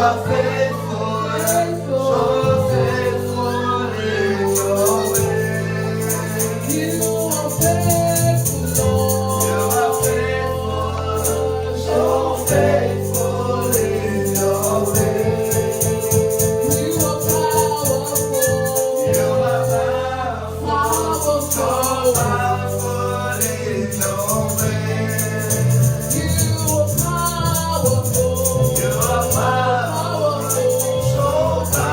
are faithful, so faithful in your way. You are faithful, Lord. You are faithful, so faithful in your way. You are powerful. You are powerful, so powerful in your way. You are powerful. You are powerful, so powerful.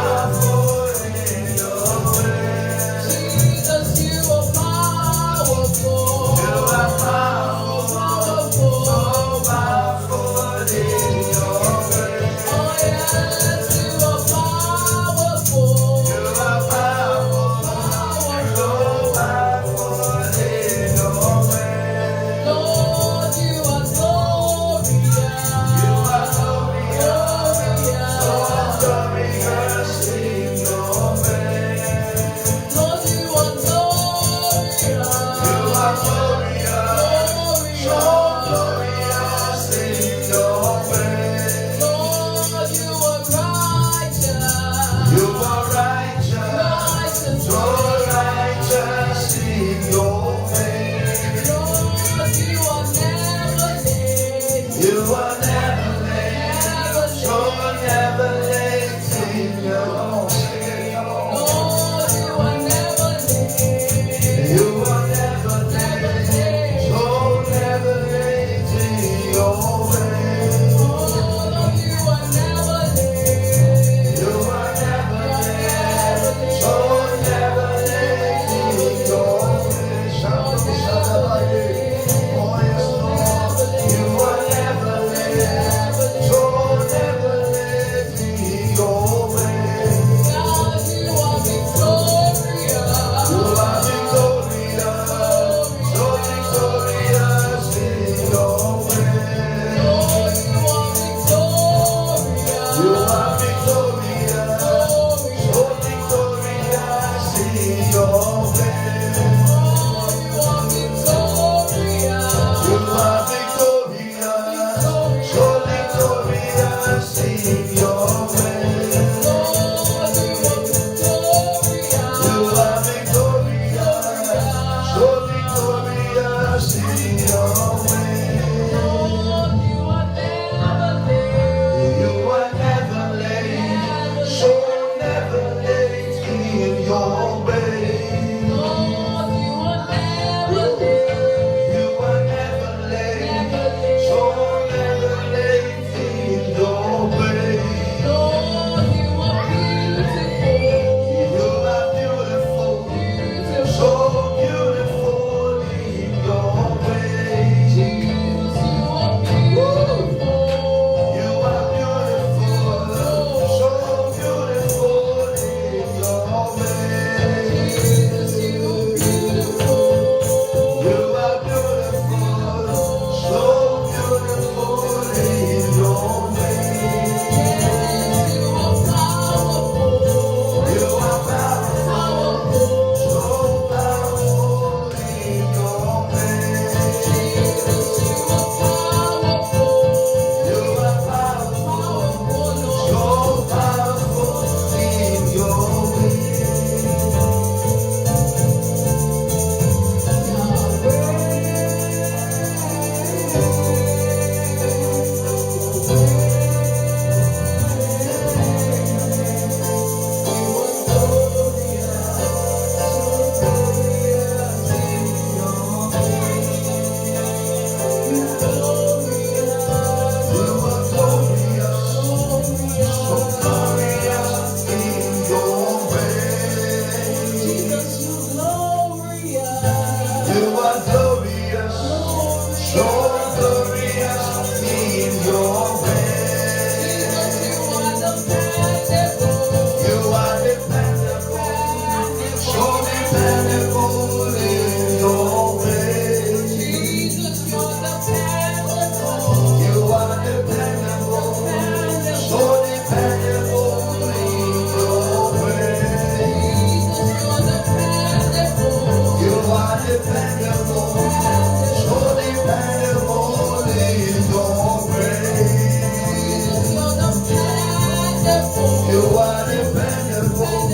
You are dependable,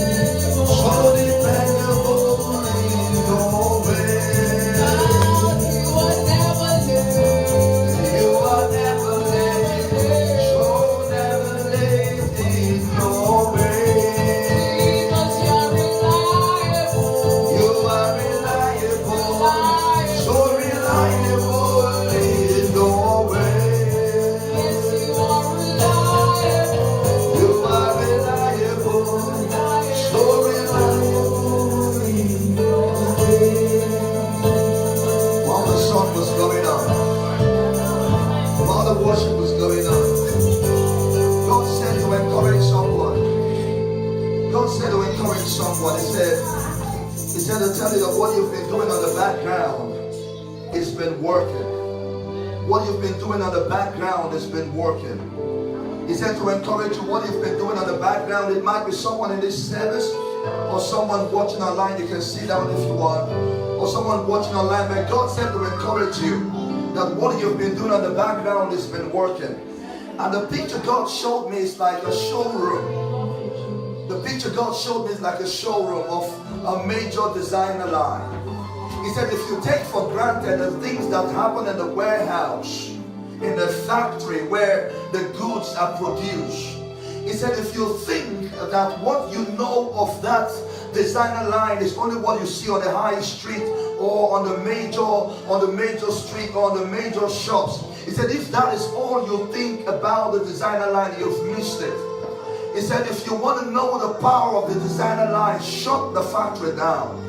so dependable in your way. You are never late, so never late in your way. You are reliable, so reliable in your way. You are reliable, so reliable in your way. While the sun was going on, while the worship was going on, God said to encourage someone. God said to encourage someone. He said to tell you that what you've been doing on the background, it's been working. What you've been doing on the background has been working. He said to encourage you, what you've been doing on the background. It might be someone in this service or someone watching online. You can sit down if you want. Or someone watching online. But God said to encourage you that what you've been doing on the background has been working. And the picture God showed me is like a showroom. The picture God showed me is like a showroom of a major designer line. He said if you take for granted the things that happen in the warehouse, in the factory where the goods are produced, he said if you think that what you know of that designer line is only what you see on the high street or on the major street or on the major shops, he said if that is all you think about the designer line, you've missed it. He said if you want to know the power of the designer line, shut the factory down.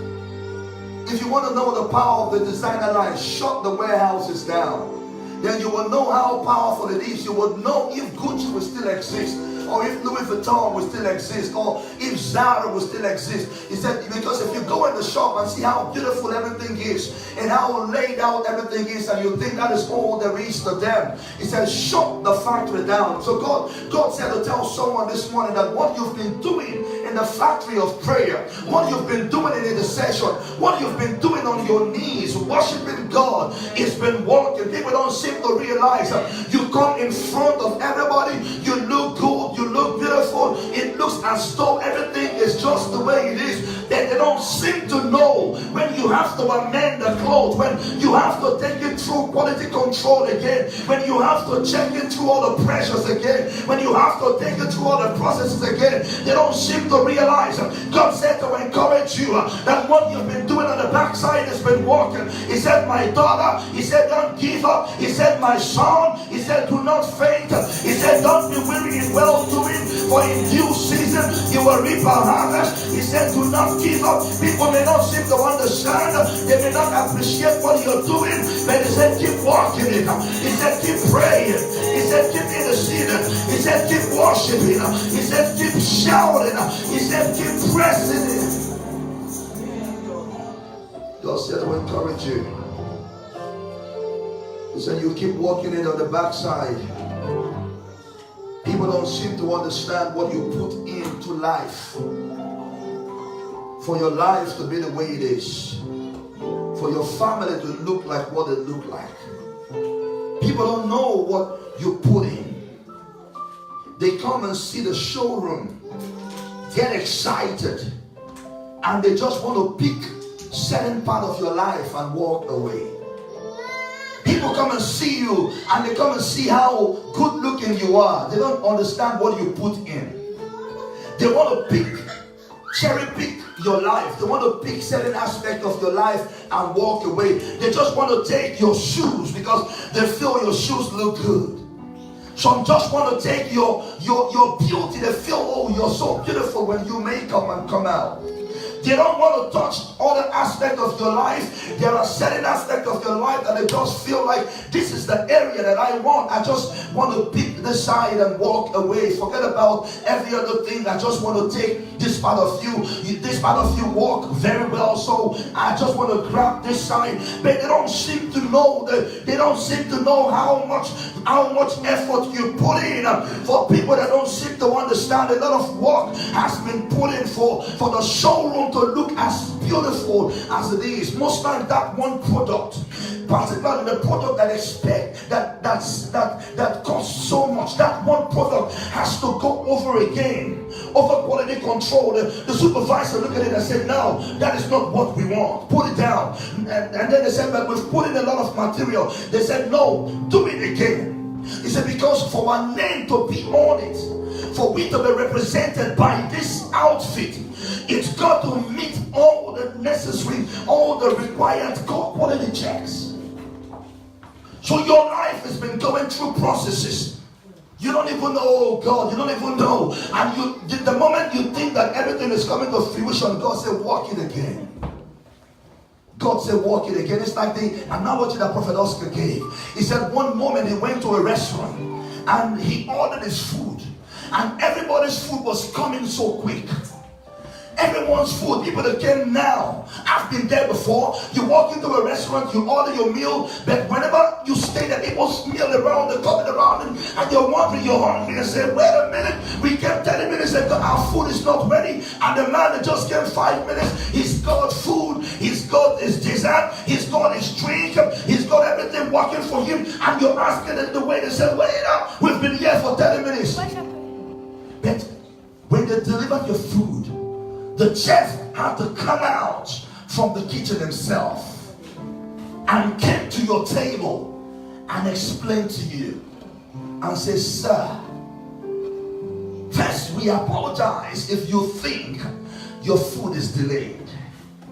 If you want to know the power of the designer line, shut the warehouses down. Then you will know how powerful it is. You will know if Gucci will still exist, or if Louis Vuitton will still exist, or if Zara will still exist. He said, because if you go in the shop and see how beautiful everything is, and how laid out everything is, and you think that is all there is to them, he said, shut the factory down. So God said to tell someone this morning that what you've been doing in the factory of prayer, what you've been doing in intercession, what you've been doing on your knees, worshiping God, it's been working. People don't seem to realize you come in front of everybody, you look good, you look beautiful, it looks as though everything is just the way it is. They don't seem to know when you have to amend the clothes, when you have to take it through quality control again, when you have to check it through all the pressures again, when you have to take it through all the processes again. They don't seem to realize. God said to encourage you that what you've been doing on the backside has been working. He said, my daughter, he said, don't give up. He said, my son, he said, do not faint. He said, don't be weary in well doing, for in due season you will reap a harvest. He said, do not give up. People may not seem to understand, they may not appreciate what you're doing, but he said, keep walking it. He said, keep praying. He said, keep interceding. He said, keep worshiping. He said, keep shouting. He said, keep pressing it. God said to encourage you. He said, you keep walking it on the backside. People don't seem to understand what you put into life. For your life to be the way it is. For your family to look like what it look like. People don't know what you put in. They come and see the showroom, get excited, and they just want to pick certain part of your life and walk away. People come and see you and they come and see how good looking you are. They don't understand what you put in. They want to pick, cherry pick your life. They want to pick certain aspect of your life and walk away. They just want to take your shoes because they feel your shoes look good. Some just want to take your beauty. They feel, oh, you're so beautiful when you make up and come out. They don't want to touch other aspects of your life. There are certain aspects of your life that they just feel like this is the area that I want. I just want to pick this side and walk away. Forget about every other thing. I just want to take this part of you. This part of you walk very well, so I just want to grab this side. But they don't seem to know that. They don't seem to know how much effort you put in. For people that don't seem to understand, a lot of work has been put in for the showroom to look as beautiful as it is. Most times that one product, particularly the product that costs costs so much. That one product has to go over again, over quality control. The supervisor looked at it and said, no, that is not what we want. Put it down. And then they said, but we've put in a lot of material. They said, no, do it again. He said, because for our name to be on it, for we to be represented by this outfit, it's got to meet all the necessary, all the required quality checks. So your life has been going through processes. You don't even know, oh God, you don't even know. And the moment you think that everything is coming to fruition, God said, walk it again. God said, walk it again. It's like the analogy that Prophet Oscar gave. He said one moment he went to a restaurant and he ordered his food. And everybody's food was coming so quick. Everyone's food, people that came now, I've been there before. You walk into a restaurant, you order your meal, but whenever you stay there, people's meal around, they're coming around, and you're wondering, you're hungry, and say, wait a minute, we kept 30 minutes ago, our food is not ready, and the man that just came 5 minutes, he's got food, he's got his dessert, he's got his drink, he's got everything working for him, and you're asking the way they say, wait up, we've been here for 30 minutes. But when they delivered your food, the chef had to come out from the kitchen himself and came to your table and explain to you and say, sir, first we apologize if you think your food is delayed.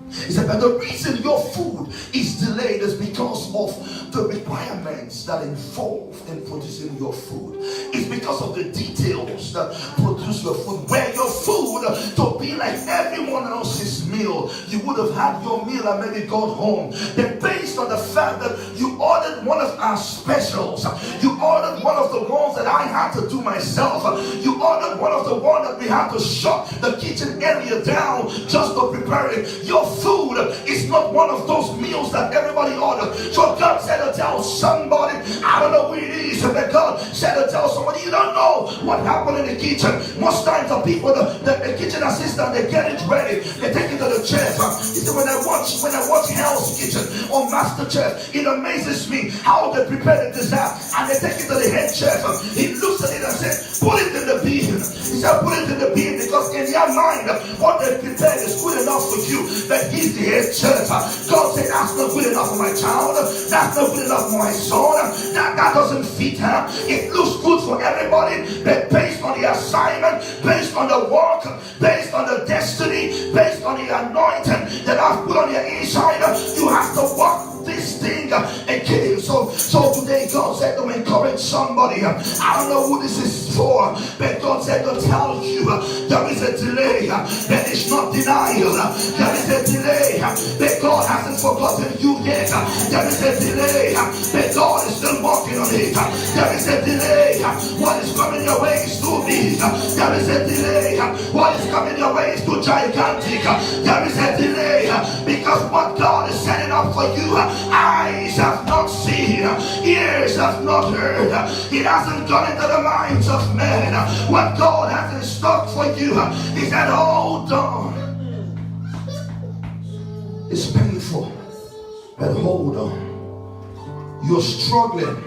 He said, but the reason your food is delayed is because of the requirements that involve in producing your food. It's because of the details that produce your food. Where your food to be like everyone else's meal, you would have had your meal and maybe gone home. Then based on the fact that you ordered one of our specials, you ordered one of the ones that I had to do myself, you ordered one of the ones that we had to shut the kitchen area down just to prepare it. Your food is not one of those meals that everybody orders. So God said to tell somebody, I don't know who it is, but God said to tell somebody, you don't know what happened in the kitchen. Most times the people, the kitchen assistant, they get it ready, they take it to the chef. He said, when I watch Hell's Kitchen or Master Chef, it amazes me how they prepare the dessert and they take it to the head chef. He looks at it and says, put it in the bin. He said, put it in the bin because in their mind, what they prepared is good enough for you. That he's the head chef. God said, that's not good enough for my child. That's not good enough for my son. That doesn't fit her. It looks good for everybody, but based on the assignment, based on the work, based on the destiny, based on the anointing that I've put on your inside, you have to work this thing again. So today God said to encourage somebody. I don't know who this is for, but God said to tell you there is a delay, that is not denial. There is a delay, but God hasn't forgotten you yet. There is a delay, but God is still working on it. There is a delay. What is coming your way is too big. There is a delay. What is coming your way is too gigantic. There is a delay because what God is setting up for you, eyes have not seen, ears have not heard, it hasn't gone into the minds of men. What God has in stock for you, He said, hold on. It's painful, but hold on. You're struggling,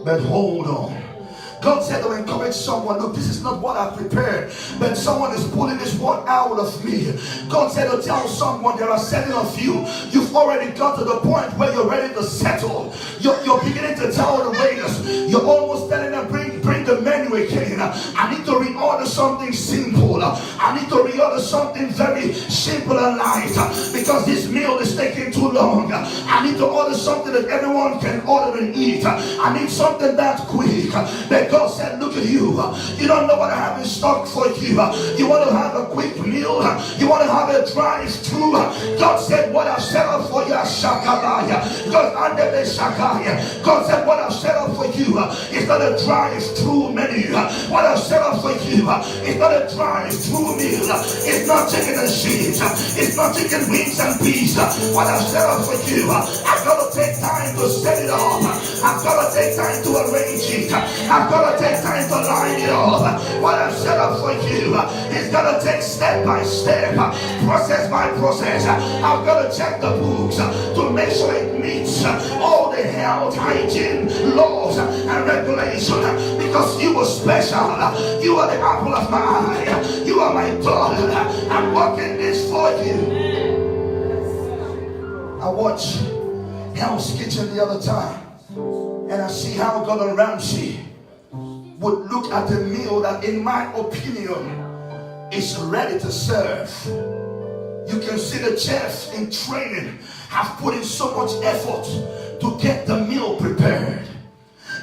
but hold on. God said to encourage someone, look, this is not what I prepared, but someone is pulling this word out of me. God said to tell someone, there are certain of you, you've already got to the point where you're ready to settle. You're beginning to tell the waiters, you're almost telling them, bring the menu again. I need to reorder something simple. I need to reorder something very simple and light because this meal is taking too long. I need to order something that everyone can order and eat. I need something that quick. That God said, look at you. You don't know what I have in stock for you. You want to have a quick meal. You want to have a drive-through. God said, what I've set up for you, God said, what I've set up for you is not a drive-through menu. What I've set up for you. It's not a drive-through meal. It's not chicken and cheese. It's not chicken wings and peas. What I've set up for you, I've got to take time to set it up. I've got to take time to arrange it. I've got to take time to line it up. What I've set up for you is going to take step by step, process by process. I've got to check the books to make sure it meets all the health, hygiene, laws, and regulation. Because you were special. You are the apple of my eye. You are my daughter. I'm working this for you. I watched Hell's Kitchen the other time, and I see how Gordon Ramsay would look at a meal that, in my opinion, is ready to serve. You can see the chefs in training have put in so much effort to get the meal prepared.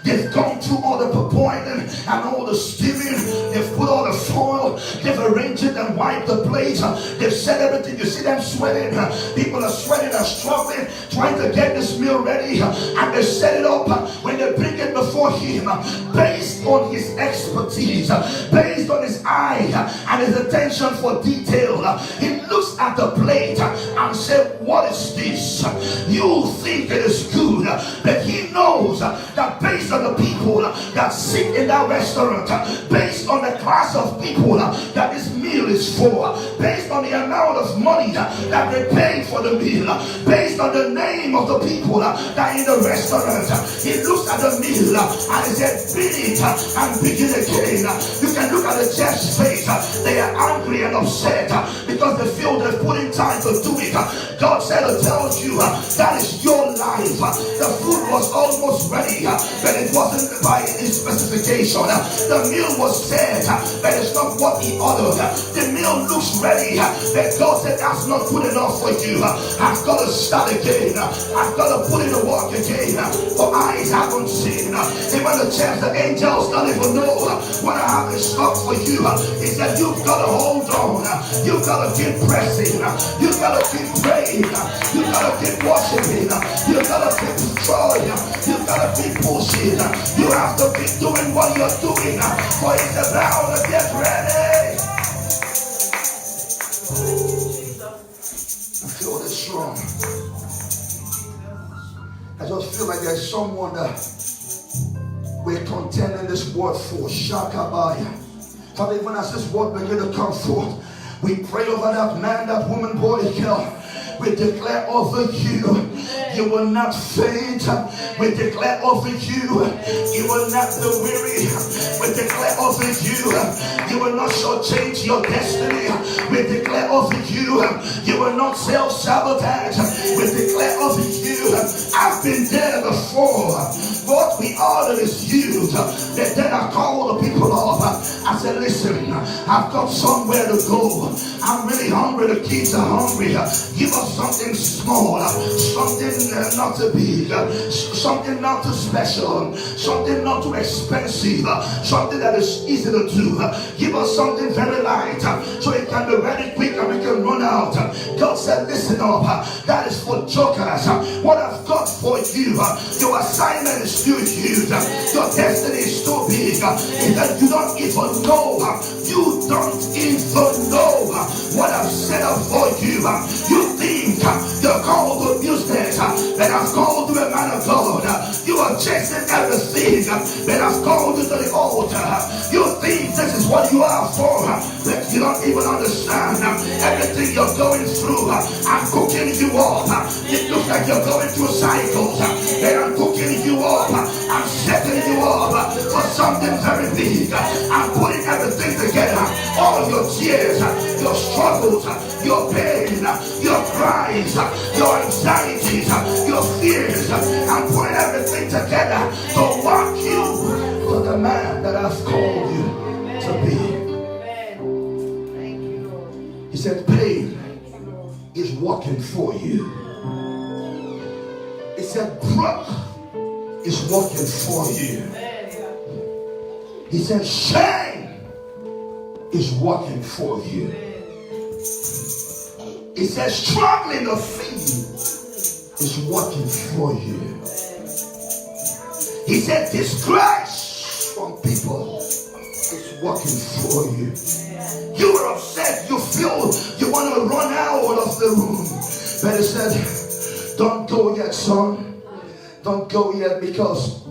They've gone through all the boiling and all the steaming. They've put all the foil. They've arranged it and wiped the plate. They've said everything. You see them sweating. People are sweating and struggling, trying to get this meal ready. And they set it up when they bring it before him, based on his expertise, based on his eye and his attention for detail. He looks at the plate and says, what is this? You think it is good, but he knows that based on the people that sit in that restaurant, based on the class of people that this meal is for, based on the amount of money that they pay for the meal, based on the name of the people that are in the restaurant, he looks at the meal and he said, beat it and begin again. You can look at the chef's face. They are angry and upset because they feel they've put in time to do it. God said to tell you that is your life. The food was almost ready, but it wasn't by his specification. The meal was said, but it's not what he ordered. The meal looks ready, but God said that's not good enough for you. I've got to start again. I've got to put in the work again. For eyes haven't seen, even the chefs, the angels don't even know what I have in stock for you. He said you've got to hold on. You've got to keep pressing. You've got to keep praying. You've got to keep worshiping. You've got to keep destroying. You've got to keep pushing. You have to keep doing what you're doing, for it's about to get ready. I feel this strong. I just feel like there's someone that we're contending this word for. Shakabaya. Father, even as this word begin to come forth, we pray over that man, that woman, boy, girl. We declare over you, you will not faint. We declare over you, you will not be weary. We declare over you, you will not shortchange your destiny. We declare over you, you will not self-sabotage. We declare over you, I've been there before. What we ordered is huge. Then I called the people up. I said, listen, I've got somewhere to go. I'm really hungry. The kids are hungry. Give us something small, something not too big, something not too special, something not too expensive, something that is easy to do. Give us something very light so it can be ready quick and we can run out. God said, listen up, that is for jokers. What I've got for you, your assignment is too huge, your destiny is too big, that you don't even know. You don't even know what I've set up for you. You think you're called to business, but I've called you a man of God. You are chasing everything, but I've called you to the altar. You think this is what you are for, but you don't even understand everything you're going through. I'm cooking you up. It looks like you're going through cycles, but I'm cooking you up. I'm setting you up for something very big. I'm putting everything together. All your tears, your struggles, your pain, your cries, your anxieties, your fears. I'm putting everything together to walk you to the man that I've called you to be. He said, pain is working for you. He said, broke is working for you. He said, shame is working for you. He says struggling to feed is working for you. He said disgrace from people is working for you. You were upset. You feel you want to run out of the room. But he said, don't go yet, son. Don't go yet, because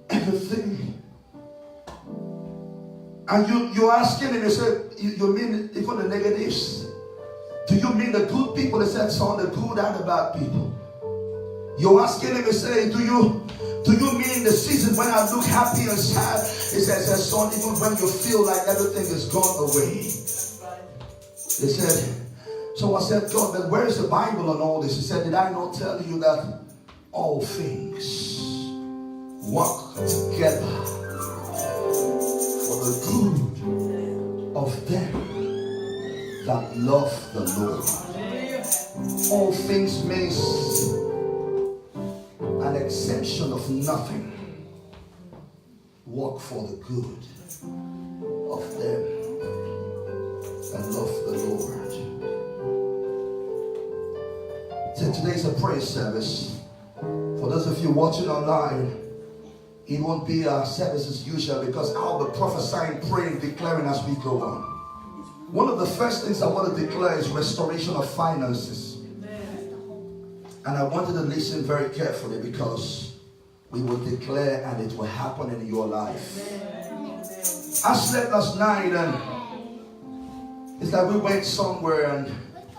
everything. And you're asking him, he said, you mean even the negatives? Do you mean the good people? He said, son, the good and the bad people. You're asking him, he said, do you mean the season when I look happy and sad? He says, son, even when you feel like everything is gone away. He said, so I said, God, but where is the Bible on all this? He said, did I not tell you that all things work together for the good of them that love the Lord? All things means an exemption of nothing. Work for the good of them that love the Lord. So today's a praise service. For those of you watching online, it won't be a service as usual, because I'll be prophesying, praying, declaring as we go on. One of the first things I want to declare is restoration of finances. And I want you to listen very carefully, because we will declare and it will happen in your life. I slept last night, and it's like we went somewhere and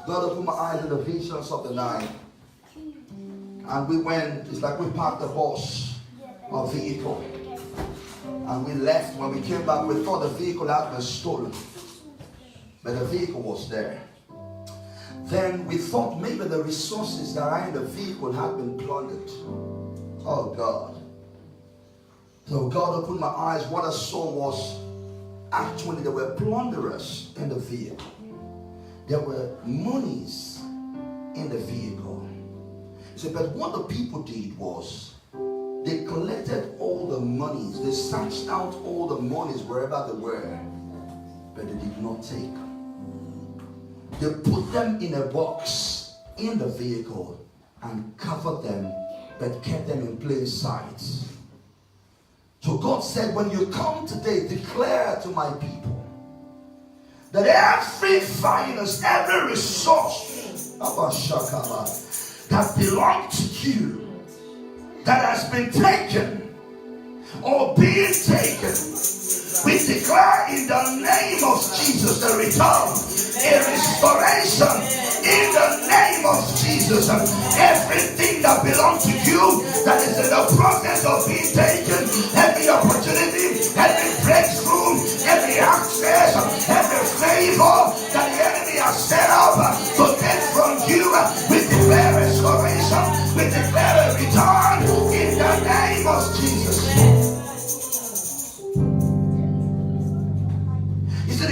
God opened my eyes in the visions of the night. And we went, it's like we parked the bus or vehicle. And we left. When we came back, we thought the vehicle had been stolen. But the vehicle was there. Then we thought maybe the resources that are in the vehicle had been plundered. Oh God. So God opened my eyes. What I saw was actually there were plunderers in the vehicle. There were monies in the vehicle. He said, but what the people did was they collected all the monies. They searched out all the monies wherever they were, but they did not take. They put them in a box in the vehicle and covered them, but kept them in plain sight. So God said, when you come today, declare to my people that every finance, every resource that belongs to you, that has been taken or being taken, we declare in the name of Jesus the return, a restoration in the name of Jesus. Everything that belongs to you that is in the process of being taken, every opportunity, every breakthrough, every access, every favor that the enemy has set up to take from you, we declare restoration, we declare a return in the name of Jesus.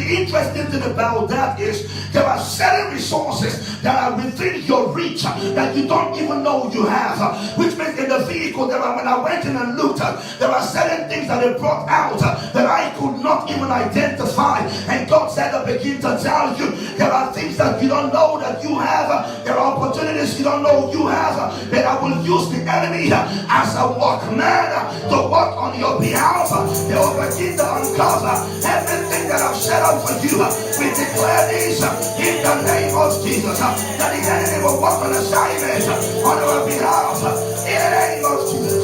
The interesting thing about that is there are certain resources that are within your reach that you don't even know you have, which means in the vehicle when I went in and looked, there are certain things that they brought out that I could not even identify. And God said to begin to tell you, there are things that you don't know that you have, there are opportunities you don't know you have, that I will use the enemy as a workman to work on your behalf. They will begin to uncover everything that I've set up for you. We declare this in the name of Jesus, that the enemy will work on assignment on our behalf in the name of Jesus.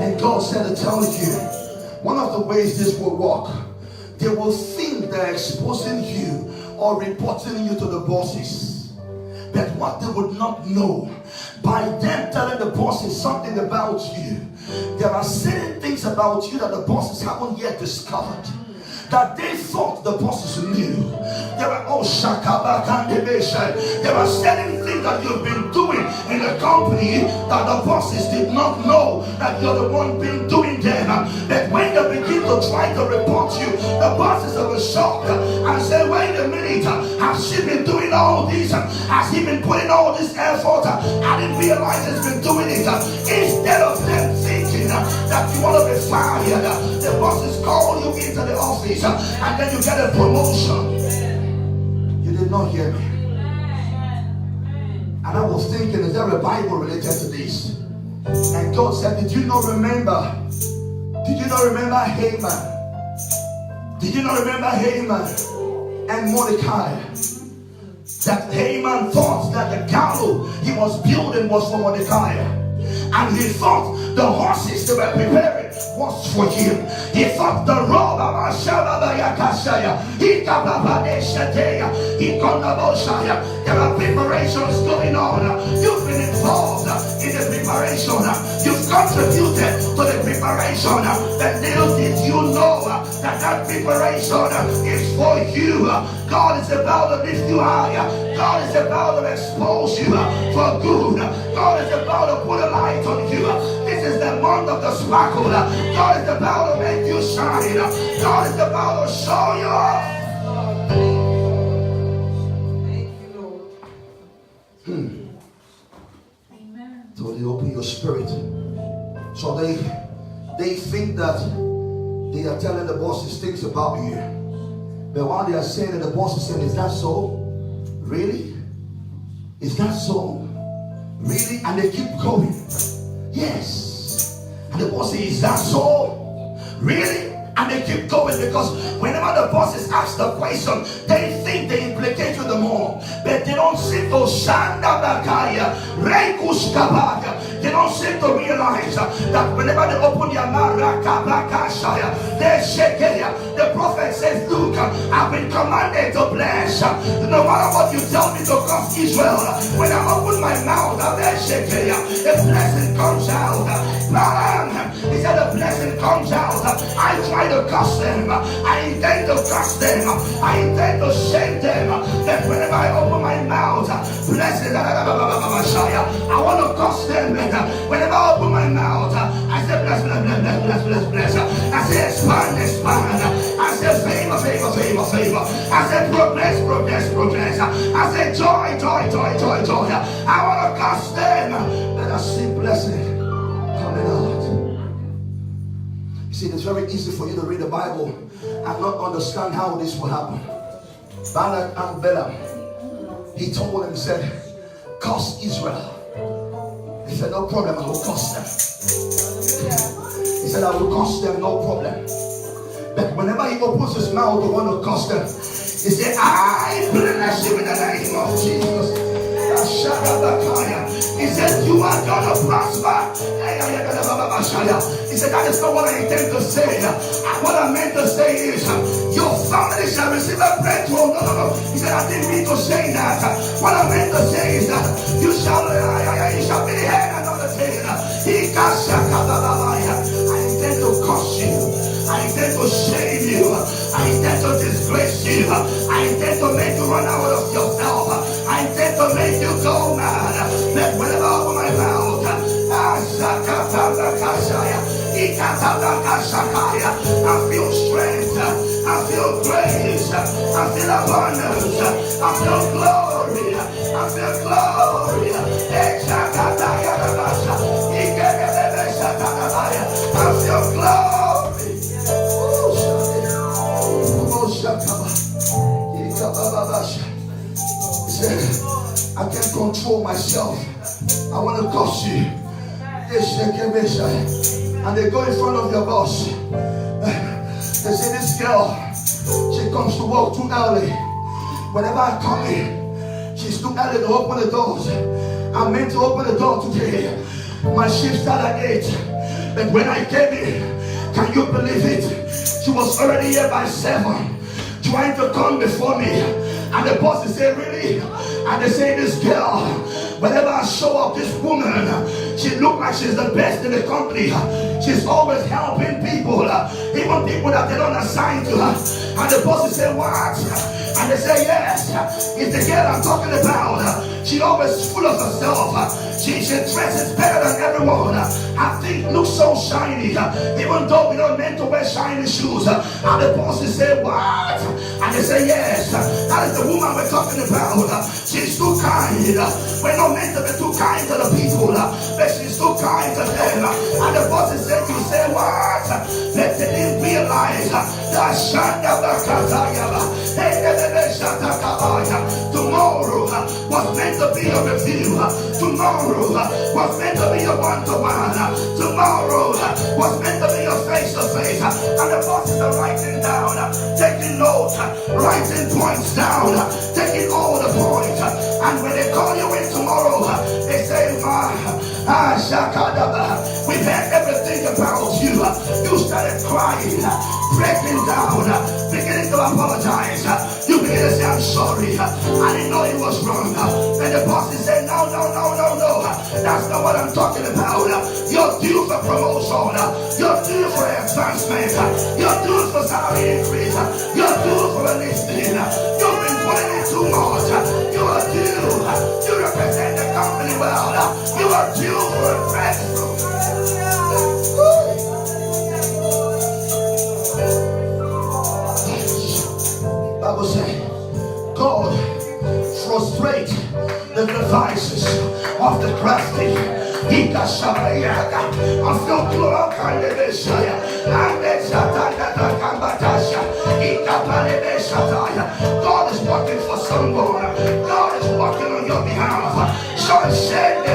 And God said to tell you, one of the ways this will work, they will think they're exposing you or reporting you to the bosses, but what they would not know, by them telling the bosses something about you, there are certain things about you that the bosses haven't yet discovered, that they thought the bosses knew. There are there are certain things that you've been doing in the company that the bosses did not know that you're the one been doing them. That when they begin to try to report you, the bosses are shocked and say, wait a minute, has she been doing all this? Has he been putting all this effort? I didn't realize he's been doing it. Instead of them thinking that you want to be fired, the bosses call you into the office and then you get a promotion. You did not hear me. And I was thinking, is there a Bible related to this? And God said, did you not remember you not remember Haman? Did you not remember Haman and Mordecai? That Haman thought that the gallows he was building was for Mordecai. And he thought the horses they were preparing was for him. He thought the robe there are preparations going on. You've been involved in the preparation. You've contributed to the preparation. But little did you know that preparation is for you. God is about to lift you higher. God is about to expose you for good. God is about to put a light on you. This is the month of the sparkle. God is about to make you shine. God is about to show you off. Thank you, Lord. Amen. So they open your spirit. So they think that they are telling the bosses things about you. But while they are saying that, the boss is saying, is that so? Really? Is that so? Really? And they keep going. Yes. And the boss says, is that so? Really? And they keep going, because whenever the bosses ask the question, they think they implicate you the more. But they don't seem to they don't seem to realize that whenever they open their mouth, they shake it. The prophet says, look, I've been commanded to bless. No matter what you tell me to curse Israel, when I open my mouth, they shake it. The blessing comes out. He said the blessing comes out. I try to curse them. I intend to curse them. I intend to shame them. That whenever I open my mouth, blessing, I want to curse them. Whenever I open my mouth, I say bless. I say expand. I say favor. I say progress. I say joy. I want to curse them. Let us see blessing coming out. You see, it's very easy for you to read the Bible and not understand how this will happen. Balak and Balaam, he told him, said, curse Israel. He said, no problem, I will curse them. He said, I will curse them, no problem. But whenever he opens his mouth to want to curse them, he said, I bless you in the name of Jesus. He said, you are gonna prosper. He said, that is not what I intend to say. What I meant to say is, your family shall receive a breakthrough. No. He said, I didn't mean to say that. What I meant to say is that you shall be the head and not the tail. I intend to curse you. I intend to shame you. I intend to disgrace you. I intend to make you run out of yourself. I intend to make you go mad. That whenever I open my mouth, I feel strength. I feel grace. I feel abundance. I feel glory. I feel glory. I feel glory. He said, I can't control myself. I want to curse you. And they go in front of your boss. They say, this girl, she comes to work too early. Whenever I come in, she's too early to open the doors. I meant to open the door today. My shift started at 8. But when I came in, can you believe it? She was already here by 7, trying to come before me. And the boss say, really? And they say, this girl, whenever I show up, this woman, she look like she's the best in the company. She's always helping people, even people that they don't assign to her. And the boss say, what? And they say, yes, it's the girl I'm talking about. She always full of herself. She dresses better than everyone. Her feet look so shiny, even though we don't meant to wear shiny shoes. And the bosses say, what? And they say, yes, that is the woman we're talking about. She's too kind. We're not meant to be too kind to the people, but she's too kind to them. And the bosses say, you say, what? But they didn't realize that tomorrow was meant to be be a review. Tomorrow was meant to be a one-to-one. Tomorrow was meant to be a face-to-face. And the bosses are writing down, taking notes, writing points down, taking all the points. And when they call you in tomorrow, they say, we've heard everything about you. You started crying, breaking down, beginning to apologize. You begin to say, I'm sorry. I didn't know it was wrong. And the boss is saying, no. That's not what I'm talking about. You're due for promotion. You're due for advancement. You're due for salary increase. You're due for a listing. You've been putting in too much. You are due. You represent the company well. You are due for a breakthrough. Bible says, God frustrate the devices of the crafty. I feel God is working for someone. God is working on your behalf. So I said,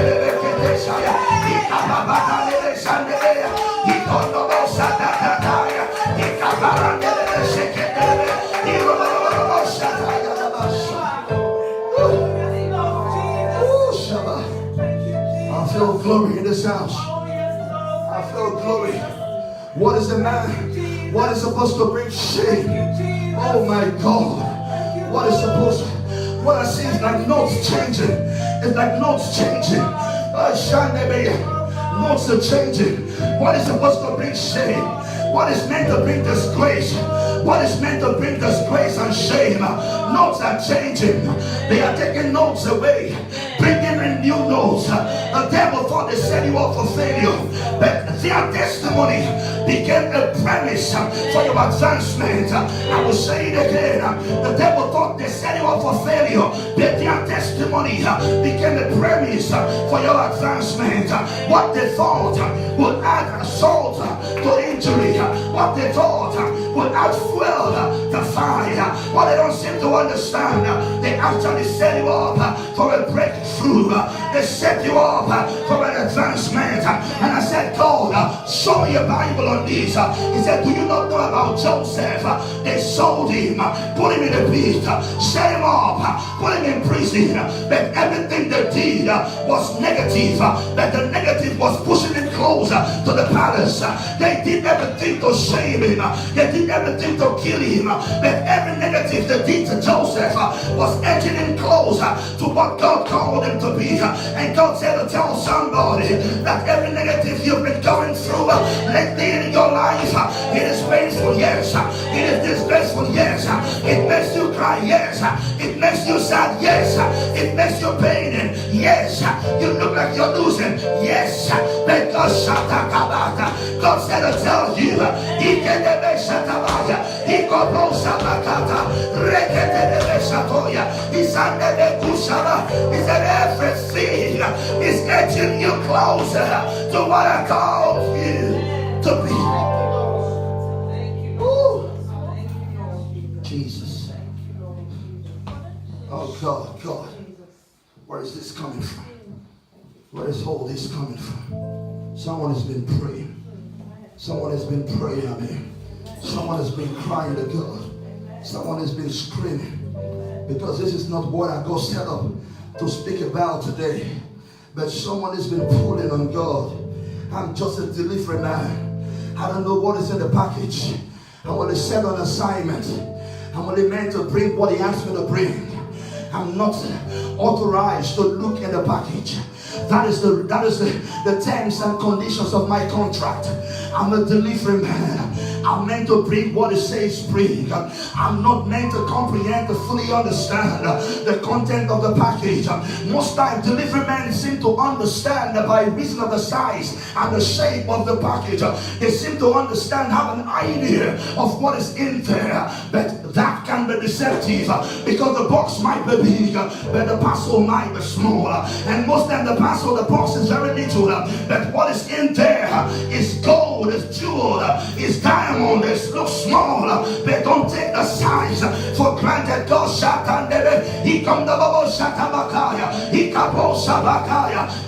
I feel glory in this house. I feel glory. What is the man? What is supposed to bring shame? Oh my God. What is supposed to, what I see is like notes changing. It's like notes changing. Notes are changing. What is supposed to bring shame? What is meant to bring disgrace? What is meant to bring disgrace and shame? Notes are changing. They are taking notes away, bringing in new notes. The devil thought they set you up for failure, but their testimony became a premise for your advancement. I will say it again. The devil thought they set you up for failure, but their testimony became a premise for your advancement. What they thought would add salt to injury, what they thought would add fuel to fire, what they don't seem to understand, they actually set you up for a breakthrough. They set you up for an advancement. And I said, God, show me a Bible on this. He said, do you not know about Joseph? They sold him, put him in a pit, set him up, put him in prison. But everything they did was negative. But the negative was pushing him closer to the palace. They did everything to shame him. They did everything to kill him. But every negative they did to Joseph was edging him closer to what God called him to be. And God said to tell somebody that every negative you've been going through lately in your life, it is painful, yes. It is disgraceful, yes. It makes you cry, yes. It makes you sad, yes. It makes you pain, yes. You look like you're losing, yes. Because God said to tell you, he said everything is getting you closer to what I called you to be. Jesus. Oh God. Where is this coming from? Where is all this coming from? Someone has been praying. Someone has been praying, amen. Someone has been crying to God. Someone has been screaming. Because this is not what I got set up to speak about today. But someone has been pulling on God. I'm just a delivery man. I don't know what is in the package. I'm only set on assignment. I'm only meant to bring what he asked me to bring. I'm not authorized to look in the package. That is the terms and conditions of my contract. I'm a delivery man. I'm meant to bring what it says bring. I'm not meant to comprehend, to fully understand the content of the package. Most times delivery men seem to understand by reason of the size and the shape of the package. They seem to understand, have an idea of what is in there. But that can be deceptive because the box might be big, but the parcel might be small. And most times the box is very little. But what is in there is gold, is jewel, is diamond. It looks small, but don't take the size for granted. God shot and he come the bubble shot.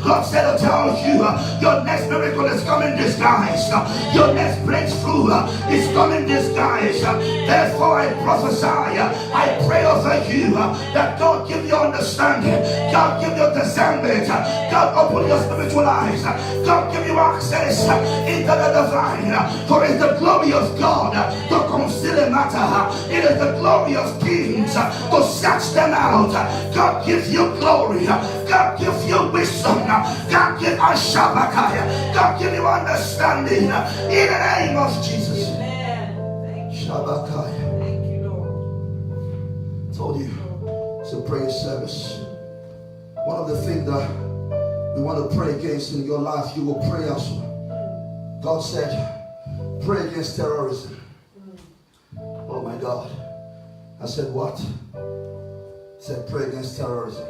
God said to tell you, your next miracle is coming disguised. Your next breakthrough is coming disguised. Therefore I prophesy, I pray over you that God give you understanding, God give you discernment, God open your spiritual eyes, God give you access into the divine. For it's the glory of God to conceal a matter. It is the glory of kings to search them out. God gives you glory. God gives you wisdom. God gives us Shabakaya. God gives you understanding in the name of Jesus. Amen. Thank you. Shabakaya. Thank you, Lord. Told you it's a prayer service. One of the things that we want to pray against in your life, you will pray also. God said, pray against terrorism. Oh my God. I said, what? He said, pray against terrorism.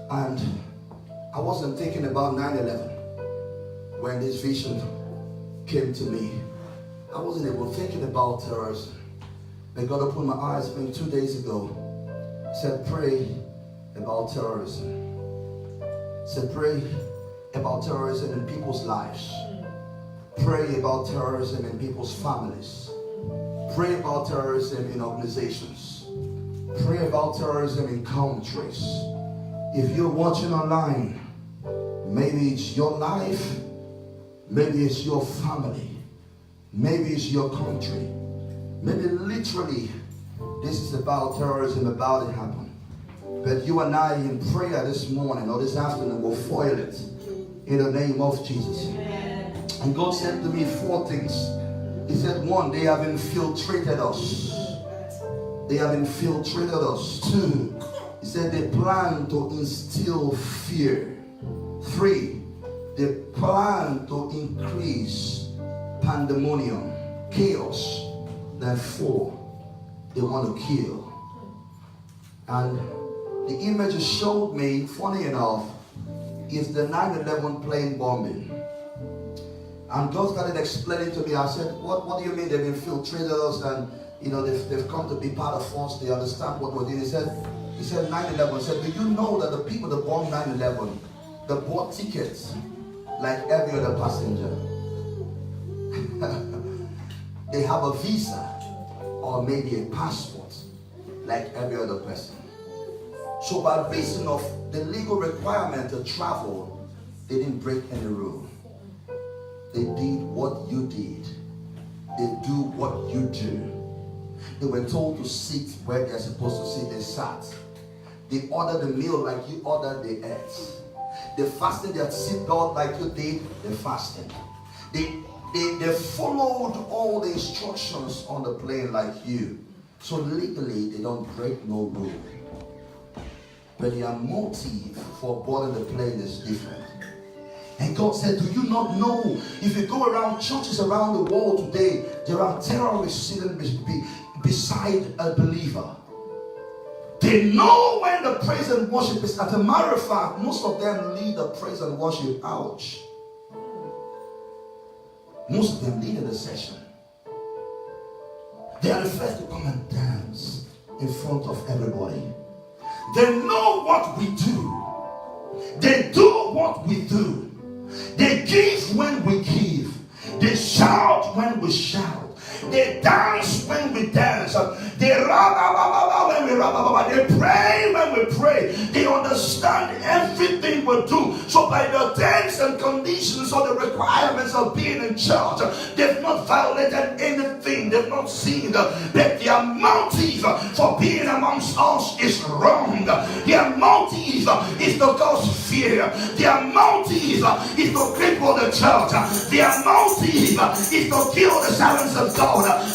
And I wasn't thinking about 9/11 when this vision came to me. I wasn't even thinking about terrorism. But God opened my eyes maybe 2 days ago. He said, pray about terrorism. He said, pray about terrorism in people's lives. Pray about terrorism in people's families. Pray about terrorism in organizations. Pray about terrorism in countries. If you're watching online, maybe it's your life, maybe it's your family, maybe it's your country, maybe literally this is about terrorism about to happen. But you and I in prayer this morning or this afternoon will foil it in the name of Jesus. And God said to me 4 things. He said, 1, they have infiltrated us. They have infiltrated us. 2, he said they plan to instill fear. 3, they plan to increase pandemonium, chaos. Then 4, they want to kill. And the image it showed me, funny enough, is the 9/11 plane bombing. And God started explaining to me. I said, what do you mean they've infiltrated us and they've come to be part of us, they understand what we're doing. He said 9/11. He said, do you know that the people that bombed 9/11, they bought tickets like every other passenger? They have a visa or maybe a passport like every other person. So by reason of the legal requirement to travel, they didn't break any rule. They did what you did. They do what you do. They were told to sit where they're supposed to sit. They sat. They ordered the meal like you ordered, they ate. They fasted their seatbelt like you did, they fasted. They followed all the instructions on the plane like you. So legally, they don't break no rule. But their motive for boarding the plane is different. And God said, do you not know? If you go around churches around the world today, there are terrorists sitting beside a believer. They know when the praise and worship is. As a matter of fact, most of them lead the praise and worship. Ouch. Most of them lead in the session. They are the first to come and dance in front of everybody. They know what we do. They do what we do. They give when we give. They shout when we shout. They dance when we dance. They rah when we rah. They pray when we pray. They understand everything we do. So by the terms and conditions or the requirements of being in church, they've not violated anything. They've not sinned. But their motive for being amongst us is wrong. Their motive is to cause fear. Their motive is to cripple the church. Their motive is to kill the servants of God.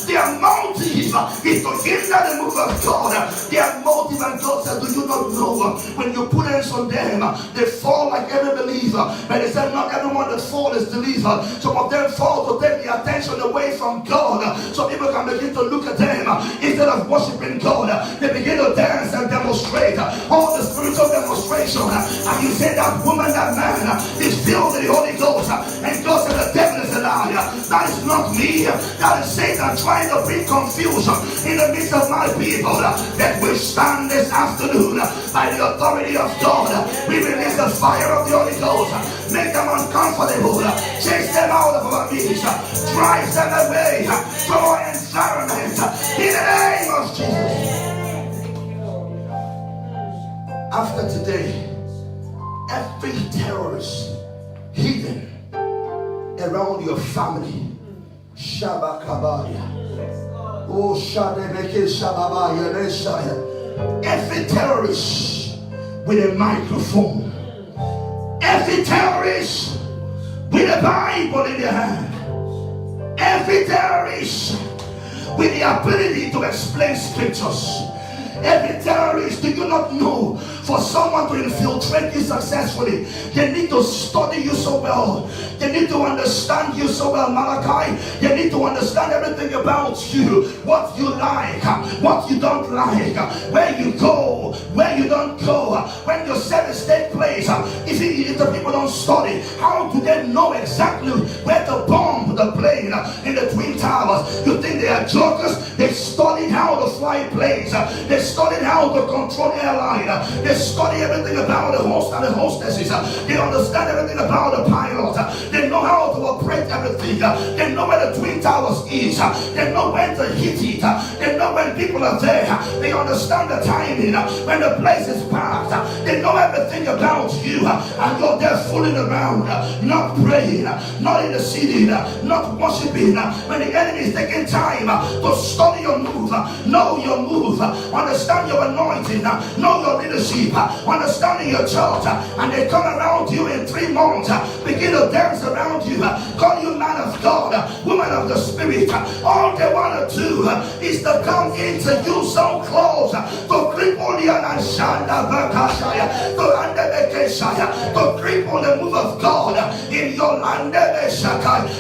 Their motive is to hinder the move of God. Their motive, and God said, do you not know when you put hands on them, they fall like every believer. But he said, not everyone that falls is delivered. Some of them fall to take the attention away from God. So people can begin to look at them instead of worshiping God. They begin to dance and demonstrate all the spiritual demonstration. And you say that woman, that man is filled with the Holy Ghost. And God said, the devil is a liar. That is not me. That is Satan trying to bring confusion in the midst of my people. That we stand this afternoon by the authority of God. We release the fire of the Holy Ghost. Make them uncomfortable. Chase them out of our midst. Drive them away from our environment. In the name of Jesus. After today, every terrorist hidden around your family, Shabakabaya, oh Shadebeke Shababaya, Messiah, every terrorist with a microphone, every terrorist with a Bible in their hand, every terrorist with the ability to explain scriptures. Every terrorist, do you not know, for someone to infiltrate you successfully, they need to study you so well. They need to understand you so well, Malachi. They need to understand everything about you. What you like, what you don't like, where you go, where you don't go, when your service takes place. If the people don't study, how do they know exactly where to bomb the plane in the Twin Towers? You think they are jokers? They studied how to fly planes. They studied how to control airline. They study everything about the host and the hostesses. They understand everything about the pilot. They know how to operate everything. They know where the Twin Towers is. They know when to hit it. They know when people are there. They understand the timing. When the place is packed. They know everything about you. And you're there fooling around. Not praying. Not interceding. Not worshiping. When the enemy is taking time to study your move. Know your move. Understand your anointing. Know your leadership. Understanding your church. And they come around you in 3 months. Begin to dance around you. Call you man of God. Woman of the Spirit. All they want to do is to come into you so close. To cripple the Anashanda Vakashaya. To cripple the move of God in your land.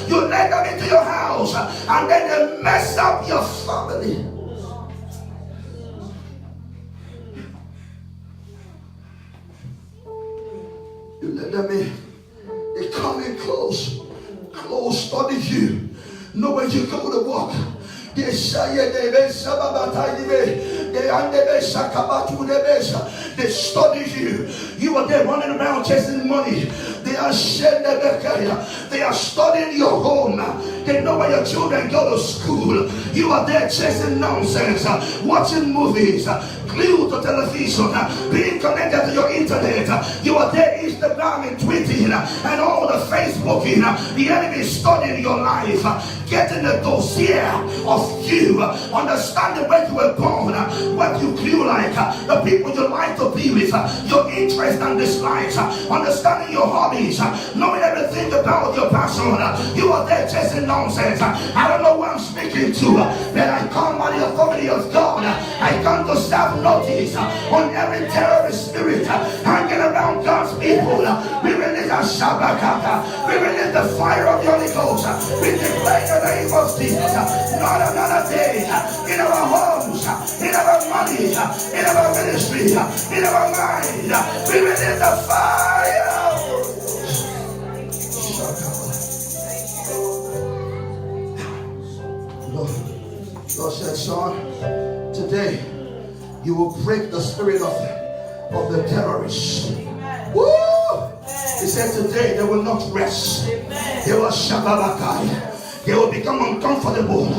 You let them into your house. And then they mess up your family. You let them in. They come in close. Close, study you. Know when you go to work. They study you. You are there running around chasing money. They are studying your home. They know where your children go to school. You are there chasing nonsense, watching movies, glued to television, being connected to your internet. You are there Instagram and tweeting and all the Facebooking. The enemy is studying your life, getting the dossier of you, understanding where you were born, what you feel like, the people you like to be with, your interests and dislikes, understanding your hobbies, knowing everything about your passion. You are there chasing nonsense. I don't know who I'm speaking to, but I come by the authority of God. I come to serve notice on every terrorist spirit hanging around God's people. We release a Shabakata. We release the fire of the Holy Ghost. We declare the name of Jesus. Not another day in our homes, in our money, in our ministry, in our mind. We release the fire. Lord said, son, today you will break the spirit of the terrorists. Woo! He said today they will not rest. They will shababakai. They will become uncomfortable.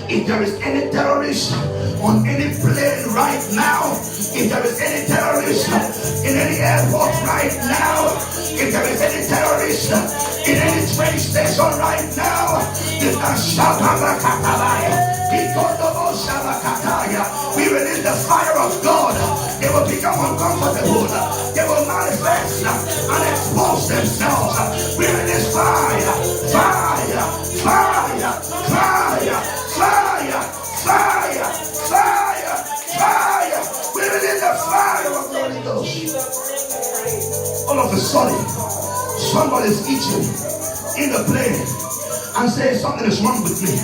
If there is any terrorist on any plane right now, if there is any terrorist in any airport right now, if there is any terrorist in any train station right now, we release the fire of God. They will become uncomfortable. They will manifest and expose themselves. We release fire, fire, fire, fire, fire, fire, fire, fire. We release the fire of the Holy Ghost. All of a sudden, somebody's eating in the plane and saying something is wrong with me.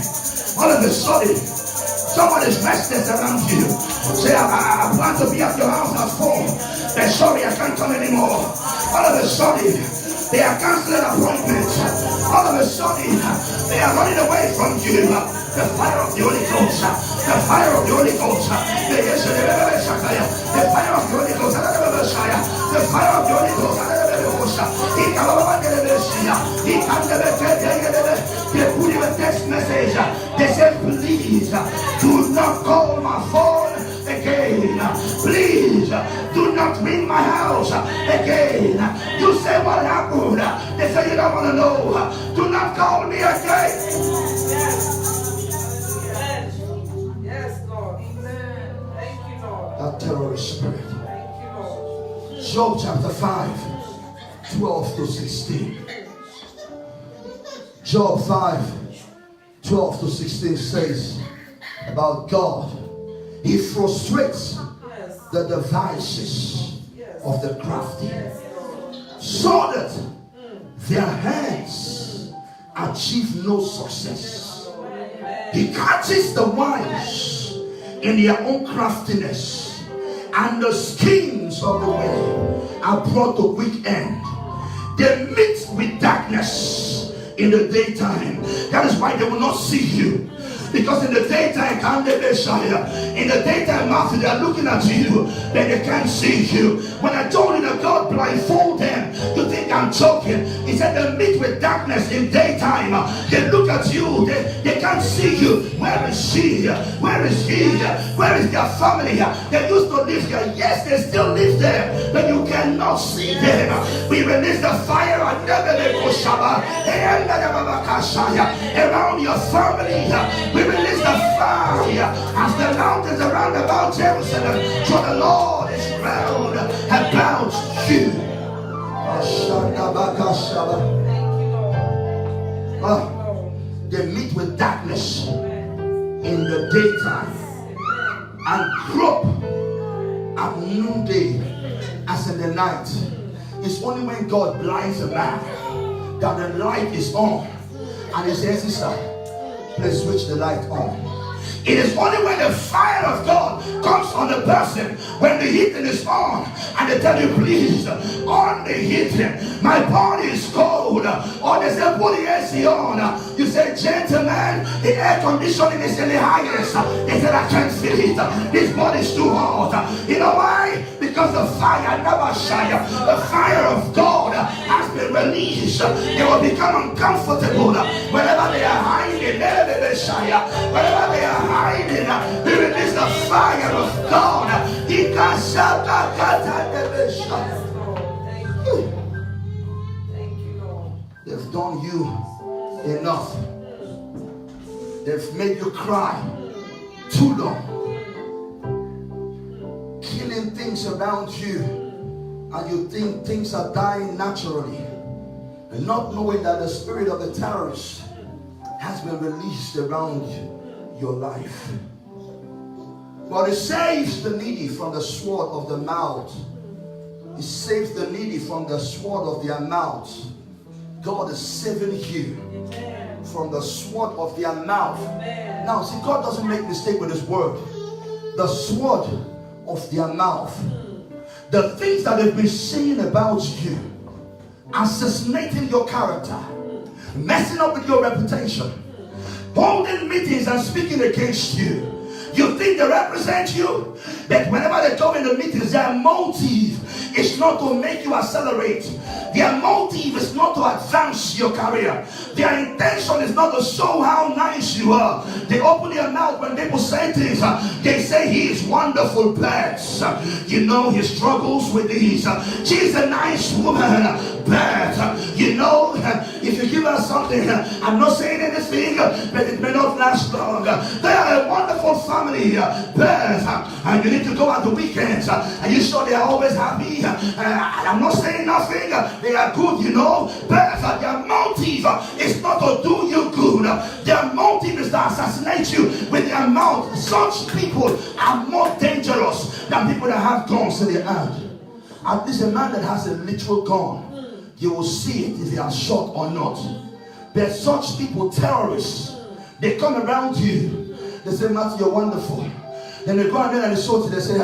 All of a sudden, someone is restless around you. Say, I want to be at your house at 4. They're sorry, I can't come anymore. All of a sudden, They are canceling appointments. All of a sudden, they are running away from you. The fire of the Holy Ghost. The fire of the Holy Ghost. The fire of the Holy Ghost. The fire of the Holy Ghost. They put him a text message. They said, please do not call my phone again. Please do not ring my house again. You say what happened? They say you don't want to know. Do not call me again. Yes, Lord. Amen. Thank you, Lord. That terrorist spirit. Thank you, Lord. Job chapter 5, 12 to 16. Job 5, 12 to 16 says about God, He frustrates the devices of the crafty, so that their hands achieve no success. He catches the wise in their own craftiness, and the schemes of the wicked are brought to quick end. They meet with darkness in the daytime. That is why they will not see you. Because in the daytime, in the daytime, Matthew, they are looking at you, but they can't see you. When I told you that God blindfold them, you think I'm joking. He said they meet with darkness in daytime. They look at you, they can't see you. Where is she? Where is he? Where is their family? They used to live here. Yes, they still live there, but you cannot see them. We release the fire around your family. We release the fire as the mountains around about Jerusalem. For the Lord is round about you. They meet with darkness in the daytime and crop at noonday as in the night. It's only when God blinds a man that the light is on, and he says, sister, please switch the light on. It is only when the fire of God comes on the person, when the heating is on, and they tell you, please, on the heating, my body is cold, or they say, put the AC on. You say, gentlemen, the air conditioning is in the highest. They said, I can't feel it. This body is too hot. You know why? Because the fire never shines. The fire of God has been released. They will become uncomfortable whenever they are hiding. Whenever they are hiding, we release the fire of God. Thank you, Lord. They've done you enough. They've made you cry too long, killing things around you, and you think things are dying naturally, and not knowing that the spirit of the terrorist has been released around your life. But it saves the needy from the sword of the mouth. It saves the needy from the sword of their mouth. God is saving you from the sword of their mouth. Now, see, God doesn't make mistake with his word. The sword of their mouth. The things that they've been saying about you, assassinating your character, messing up with your reputation, holding meetings and speaking against you. You think they represent you, but whenever they come in the meetings, their motive is not to make you accelerate. Their motive is not to advance your career. Their intention is not to show how nice you are. They open their mouth when people say things. They say he is wonderful, but you know he struggles with these. She's a nice woman, but you know, if you give her something, I'm not saying anything, but it may not last long. They are a wonderful family, but and you need to go on the weekends. Are you sure they are always happy? I'm not saying nothing. They are good, you know, but their motive is not to do you good. Their motive is to assassinate you with their mouth. Such people are more dangerous than people that have guns in their hand. At least a man that has a literal gun, you will see it if they are shot or not. But such people, terrorists, they come around you. They say, Matthew, you're wonderful. Then they go and then they show you. They say,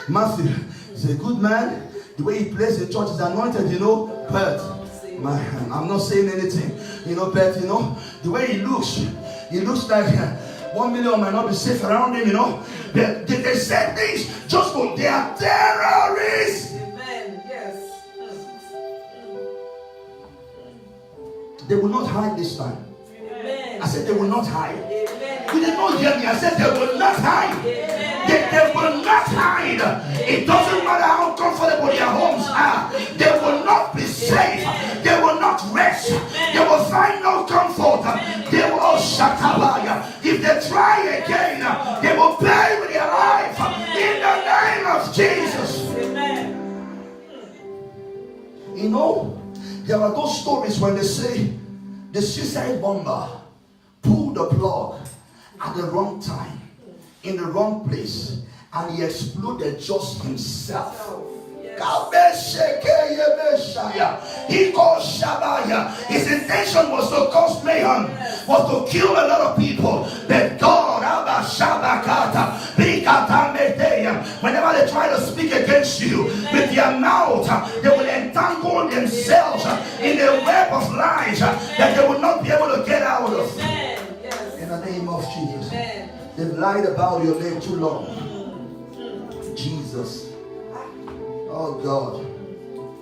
Matthew, he's a good man. The way he plays in church is anointed, you know, but Man, I'm not saying anything, but the way he looks like 1 million might not be safe around him, They say things just for they are terrorists. Amen. Yes. They will not hide this time. Amen. I said they will not hide. Amen. You did not hear me. I said they will not hide. They will not hide. It doesn't matter how comfortable their homes are. They will not be safe. They will not rest. They will find no comfort. They will shatabaya. If they try again, they will pay with their life in the name of Jesus. Amen. There are those stories when they say the suicide bomber pulled the plug at the wrong time, in the wrong place, and he exploded just himself. His intention was to cause mayhem, was to kill a lot of people. But God, whenever they try to speak against you with their mouth, they will entangle themselves in a web of lies that they will not be able to get out of. In the name of Jesus. They've lied about your name too long. Jesus. Oh God.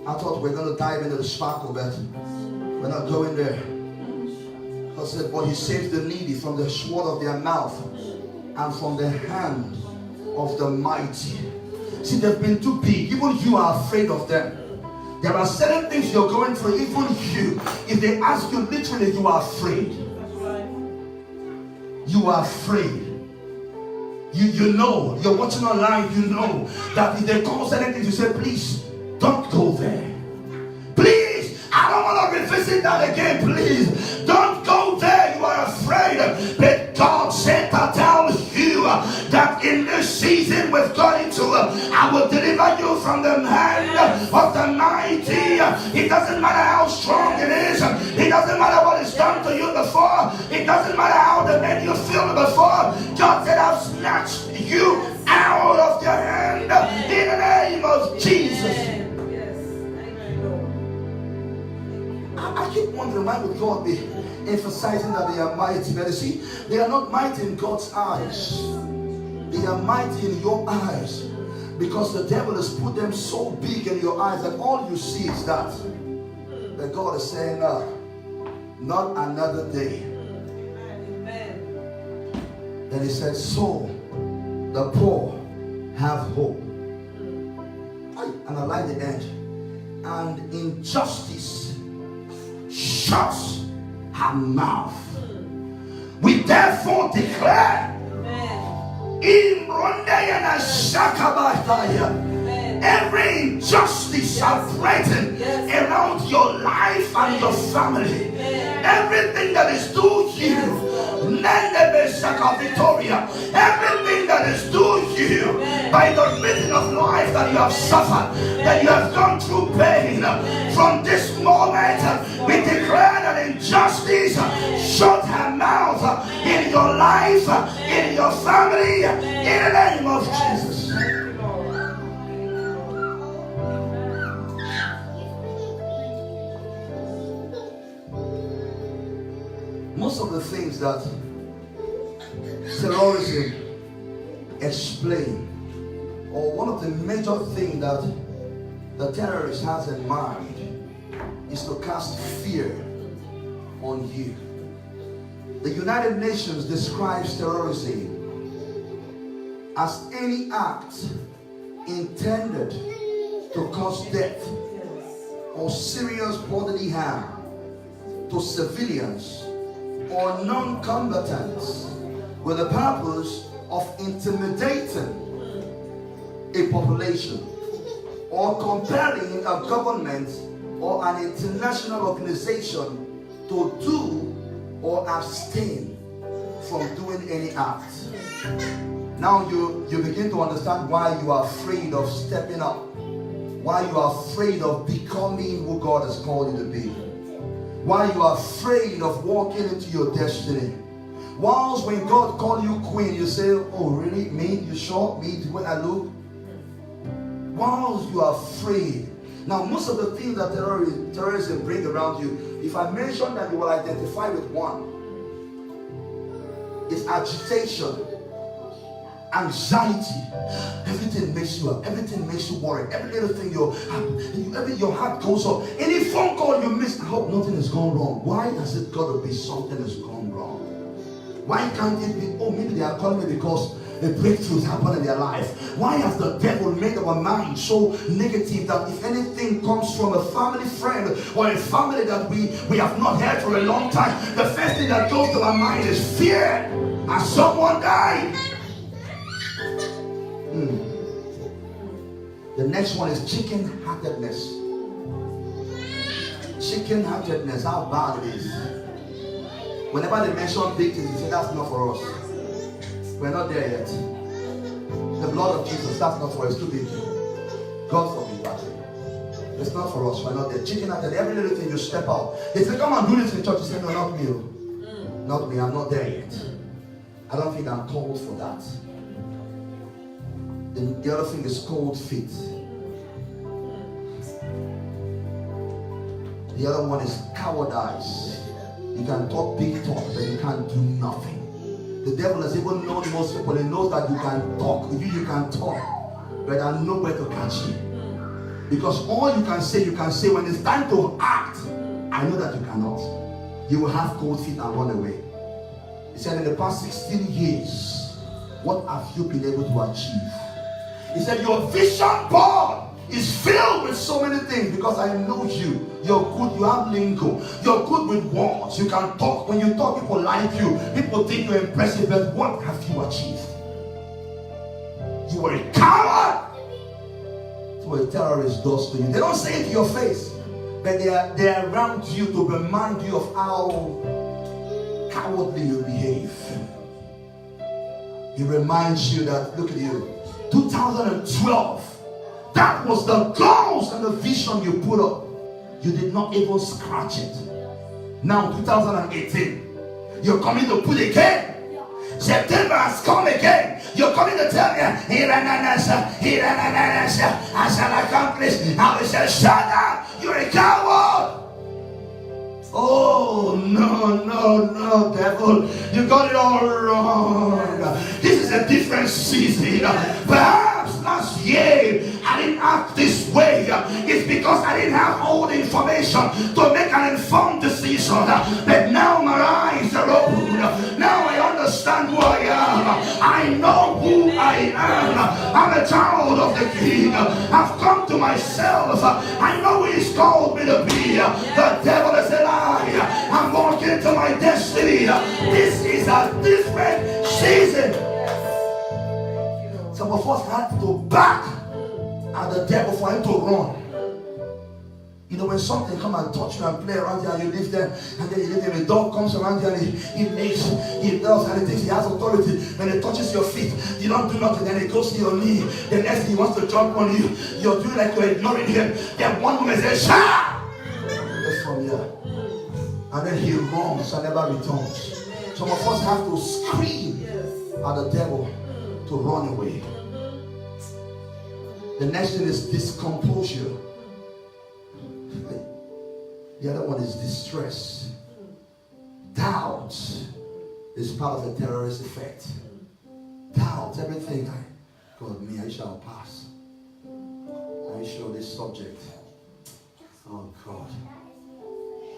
I thought we were going to dive into the sparkle, but we're not going there. God said, but he saves the needy from the sword of their mouth and from the hand of the mighty. See, they've been too big. Even you are afraid of them. There are certain things you're going through, even you. If they ask you, literally, you are afraid. You are afraid. You know, you're watching online, you know that if they cause anything, you say, please, don't go there. Please, I don't want to revisit that again, please. Don't go there, you are afraid. But God said to tell you that in this season we've got into, I will deliver you from the hand of the mighty. It doesn't matter how strong it is. It doesn't matter what is done to you before. It doesn't matter how they made you feel before. God said, I've snatched you out of their hand in the name of Jesus. I keep wondering, why would God be emphasizing that they are mighty? But you see, they are not mighty in God's eyes. They are mighty in your eyes because the devil has put them so big in your eyes that all you see is that. But God is saying, not another day. Then he said, so the poor have hope. And I like the end. And injustice shuts her mouth. We therefore declare every injustice shall threaten around your life and your family. Everything that is due you, Victoria, everything that is due you by the reason of life that you have suffered, that you have gone through pain, from this moment we declare that injustice shut her mouth in your life, in your family, in the name of Jesus. Most of the things that terrorism explain, or one of the major things that the terrorist has in mind, is to cast fear on you. The United Nations describes terrorism as any act intended to cause death or serious bodily harm to civilians or non-combatants with the purpose of intimidating a population or compelling a government or an international organization to do or abstain from doing any act. Now you begin to understand why you are afraid of stepping up, why you are afraid of becoming who God has called you to be, why you are afraid of walking into your destiny. Whilst when God called you queen, you say, oh really, me? You sure? Me, the way I look? Whilst you are afraid, Now, most of the things that terrorism bring around you, if I mention that you will identify with one, is agitation, anxiety. Everything makes you up. Everything makes you worry. Every little thing your heart goes up. Any phone call you miss, I hope nothing has gone wrong. Why has it got to be something has gone wrong? Why can't it be, oh, maybe they are calling me because a breakthrough has happened in their life? Why has the devil made our mind so negative that if anything comes from a family friend or a family that we have not heard for a long time, the first thing that goes to our mind is fear. Has someone died? The next one is chicken-heartedness. Chicken-heartedness, how bad it is. Whenever they mention big things, they say that's not for us. We're not there yet. The blood of Jesus, that's not for us, too big. God forbid that. It's not for us, we're not there. Chicken-hearted, every little thing you step out. They say, come and do this in church. You say, no, not me. Not me, I'm not there yet. I don't think I'm called for that. The other thing is cold feet. The other one is cowardice. You can talk big talk, but you can't do nothing. The devil has even known most people. He knows that you can talk. You can talk, but I know where to catch you. Because all you can say when it's time to act, I know that you cannot. You will have cold feet and run away. He said, in the past 16 years, what have you been able to achieve? He said, your vision board is filled with so many things because I know you. You're good, you have lingo. You're good with words. You can talk. When you talk, people like you. People think you're impressive, but what have you achieved? You were a coward. That's what a terrorist does to you. They don't say it to your face, but they are around you to remind you of how cowardly you behave. He reminds you that, look at you, 2012, that was the goals and the vision you put up. You did not even scratch it. Now 2018, you're coming to put again. September has come again. You're coming to tell me, I shall accomplish. I will say, shut up, you're a coward. Oh, no, devil. You got it all wrong. This is a different season. Perhaps last year I didn't act this way. It's because I didn't have all the information to make an informed decision. But now my eyes are open. Now I understand who I am. I know who I am. I'm a child of the King. I've come to myself. I know who He's called me to be. The devil is a lie. I'm walking into my destiny. This is a different season. Some of us had to back at the devil for him to run. You know, when something come and touch you and play around you and you leave them, and then you leave them, a dog comes around you and he does and he thinks he has authority. When it touches your feet, you don't do nothing, then it goes to your knee. The next thing he wants to jump on you, you're doing like you're ignoring him. Then one moment says, "Shout!" That's from here. And then he runs and never returns. Some of us have to scream at the devil to run away. The next thing is discomposure. The other one is distress. Doubt is part of the terrorist effect. Doubt, everything. God, me, I shall pass. Are you sure this subject? Oh God.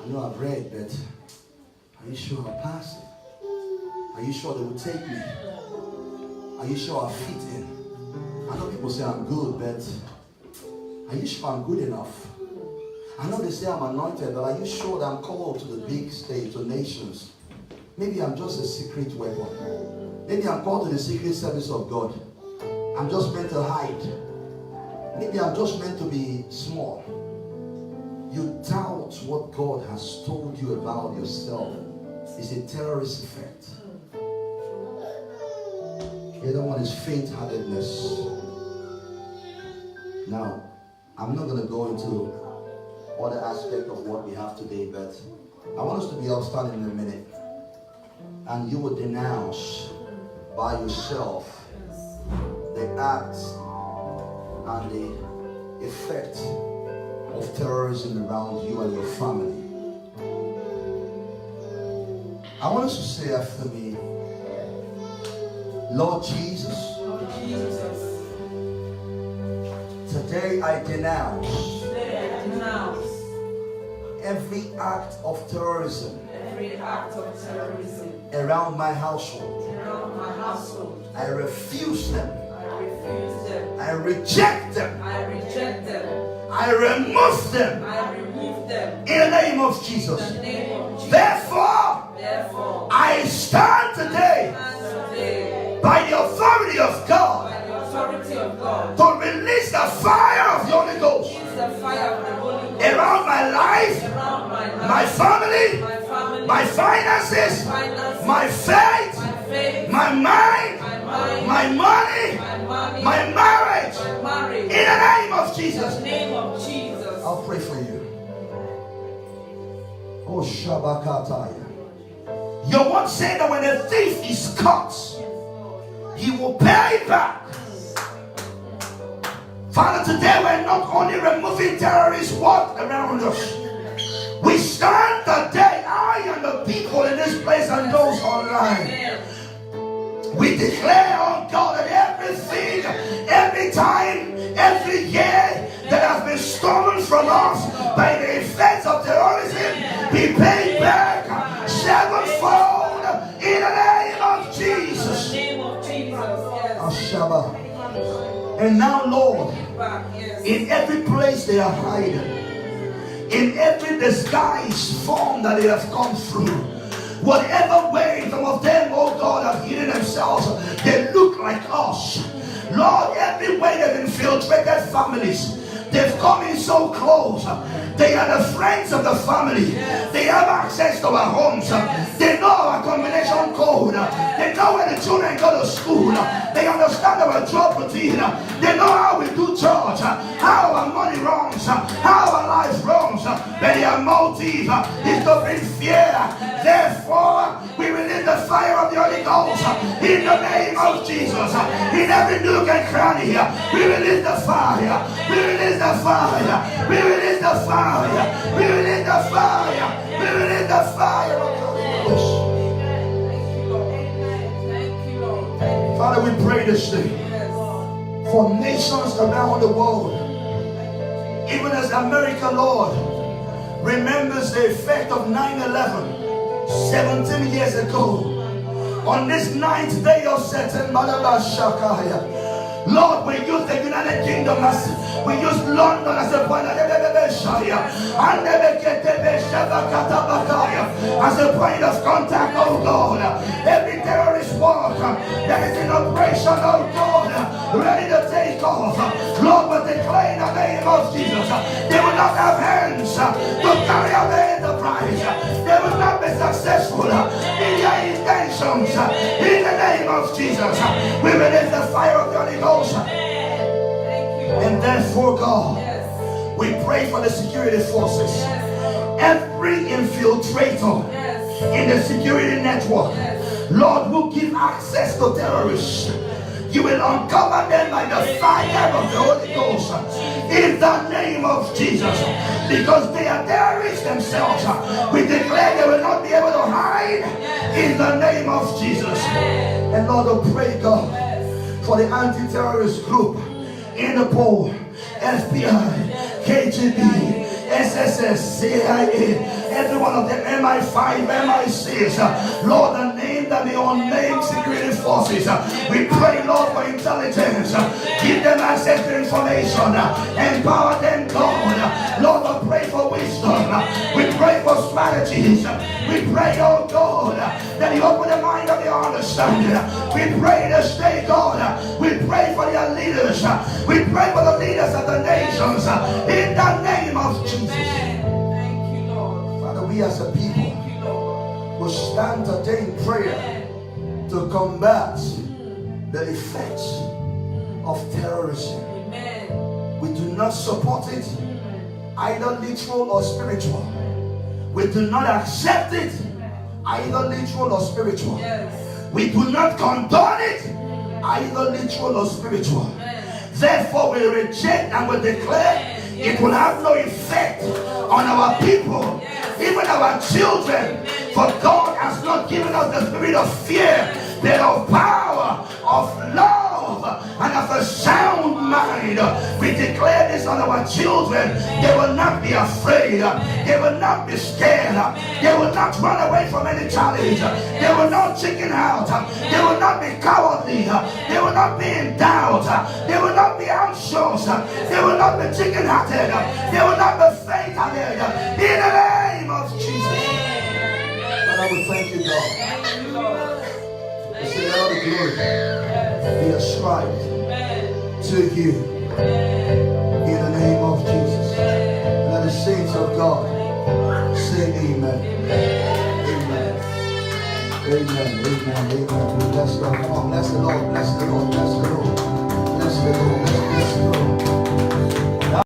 I know I've read, but are you sure I'll pass it? Are you sure they will take me? Are you sure I'll fit in? I know people say I'm good, but are you sure I'm good enough? I know they say I'm anointed, but are you sure that I'm called to the big stage, to nations? Maybe I'm just a secret weapon. Maybe I'm called to the secret service of God. I'm just meant to hide. Maybe I'm just meant to be small. You doubt what God has told you about yourself. It's a terrorist effect. The other one is faint-heartedness. Now, I'm not going to go into other aspect of what we have today, but I want us to be outstanding in a minute. And you will denounce by yourself the acts and the effect of terrorism around you and your family. I want us to say after me, Lord Jesus, Lord Jesus, today I denounce today I denounce every act of terrorism every act of terrorism around my household. around my household. I refuse them. I refuse them. I reject them. I reject them. I remove them I remove them. in the name of Jesus. In the name of Jesus. Therefore, I stand today And today, by the authority of God by the authority of God, to release the fire of the Holy Ghost is the fire of the Holy Ghost around my life, around my life, my family, my family, my finances, my faith, my faith, my mind, my mind, my money, my money, my marriage. my marriage. In the name of In Jesus. the name of Jesus. I'll pray for you. Oh, Shabakataya. Your word said that when a thief is caught, he will pay back. Father, today we're not only removing terrorist work around us. We stand today, I and the people in this place and those online. We declare, oh God, that everything, every time, every year that has been stolen from us by the effects of terrorism be paid back sevenfold in the name of Jesus. In the name of Jesus. Yes. Ashaba. And now, Lord, Back, yes. in every place they are hiding, in every disguise form that they have come through, whatever way some of them, oh God, have hidden themselves, they look like us. Lord, every way they've infiltrated families, they've come in so close. They are the friends of the family. They have access to our homes. They know our combination code. They know where the children go to school. They understand our job routine. They know how we do church, how our money runs, how our life runs. But their motive is to bring fear. Therefore, we release the fire of the Holy Ghost in the name of Jesus. In every nook and cranny, we release the fire. We release the fire. We release the fire. We release the fire. We release the fire of the Holy Ghost. Thank you, Lord. Thank you, Lord. Thank you. Father, we pray this day Yes. for nations around the world. Even as America, Lord, remembers the effect of 9/11 17 years ago. On this 9th day of September, Lord, we use the United Kingdom we use London as a point of contact, oh God. Every terrorist work that is in operation, oh God, ready to take off. Lord, we declare in the name of Jesus, they will not have hands to carry out the enterprise. They will not be successful in their intentions. In the name of Jesus, we release the fire of the Holy Ghost. And therefore, God, we pray for the security forces. Every infiltrator in the security network, Lord, who give access to terrorists, you will uncover them by the fire of the Holy Ghost in the name of Jesus. Because they are terrorists themselves, we declare they will not be able to hide in the name of Jesus. And Lord, we pray, God, for the anti-terrorist group, Interpol, FBI, KGB, SSS, CIA, every one of them, MI5, MI6, Lord, the name that the unnamed security forces, we pray, Lord, for intelligence, give them access to information, empower them, God. Lord, we pray for wisdom, we pray for strategies, we pray, oh God, that you open the mind of your understanding. We pray this day, God, we pray for their leaders, we pray for the leaders of the nations, in the name of Jesus. Thank you, Lord. Father, we as a people Thank you, Lord. will stand today in prayer to combat the effects of terrorism. Amen. We do not support it, either literal or spiritual. We do not accept it, either literal or spiritual. Yes. We do not condone it, either literal or spiritual. Therefore, we reject and we declare It will have no effect on our people, even our children. For God has not given us the spirit of fear, but of power, of love, and of a sound mind. We declare this on our children. They will not be afraid. They will not be scared. They will not run away from any challenge. They will not chicken out. They will not be cowardly. They will not be in doubt. They will not be anxious. They will not be chicken-hearted. They will not be faint-hearted. In the name of Jesus. Father, we thank you, God. We say all the glory be ascribed to you. In the name of Jesus. Let the saints of God say amen. Amen. Amen. Amen. Amen. Bless God. Come on, bless the Lord.